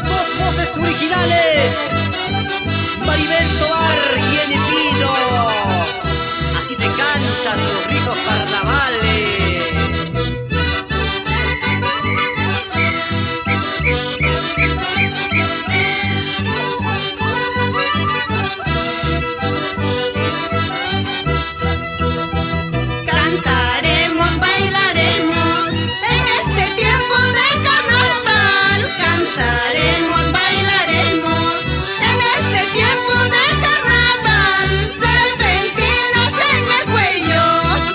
Dos voces originales, Maribel Tovar y Ene Pino. Así te cantan los ricos carnavales. Cantaremos, bailaremos en este tiempo de carnaval. Cantaremos, bailaremos en este tiempo de carnaval. Serpentinas en el cuello,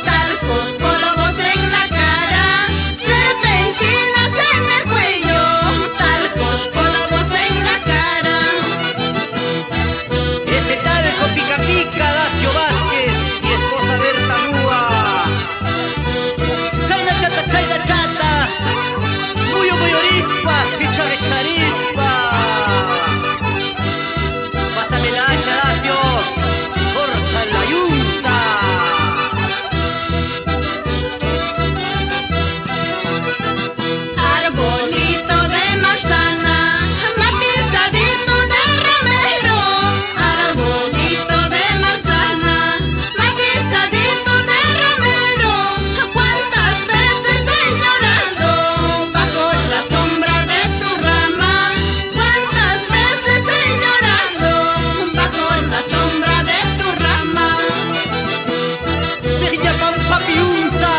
talcos, polvos en la cara. Serpentinas en el cuello, talcos, polvos en la cara. Ese talco pica pica, Dacio Vázquez y esposa Berta Múa. Chayna chata, muy orispa, charispa. Pásame la hacha, Dacio, corta la yunza. Arbolito de manzana, matizadito de romero. Arbolito de manzana, matizadito de romero. Cuántas veces he llorado bajo la sombra de tu rama. Cuántas veces he llorado bajo la sombra de tu rama. Se llaman papiunza,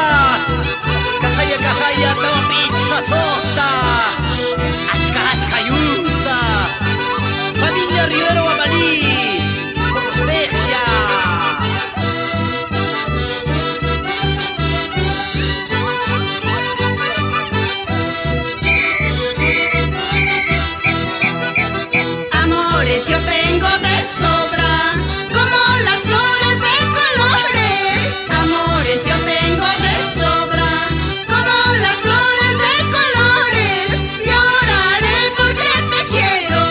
cajaya, tapicha sota, achka yunza, familia Rivero Guamaní, como Segia. Amores yo tengo de sobra, como las flores de colores. Amores yo tengo de sobra, como las flores de colores. Lloraré porque te quiero,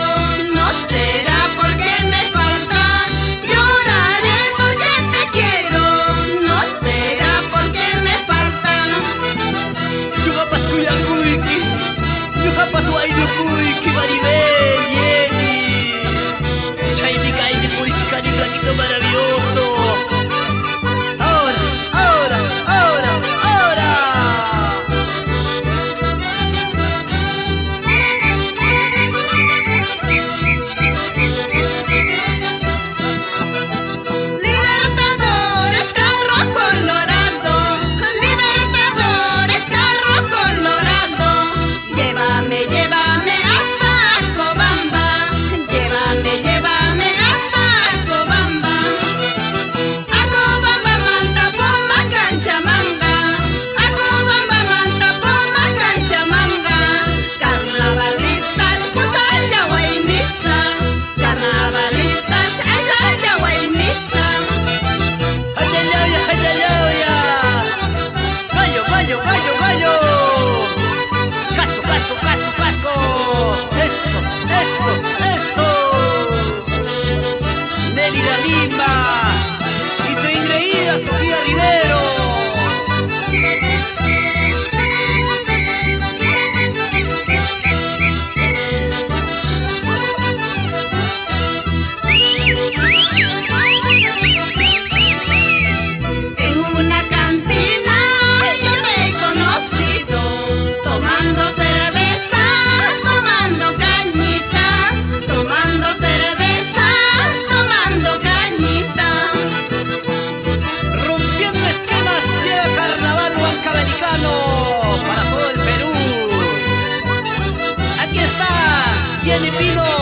no será porque me falta. Lloraré porque te quiero, no será porque me falta. Yujapas Cuyacuiki, Yujapas Guayucuiki, Maribel y Eni. Chaytica y de Purichicani, flaquito maravilloso. Ahora. Libertadores, carro colorado, Libertadores, carro colorado. Llévame hasta Cobamba, llévame hasta Cobamba. A Cobamba manta poma canchamanga, a Cobamba manta poma canchamanga. Carnavalistas pusal ya guaynisa, carnavalistas esa ya guaynisa. ¡Hayalauya! ¡Gallo! ¡Casco! ¡Eso! Nélida Lima y su engreída Sofía Rivero. En una cantina yo te he conocido, tomando cerveza, tomando cañita, tomando cerveza, tomando cañita. Rompiendo esquemas, lleva carnaval huancabalicano para todo el Perú. Aquí está Ene Pino.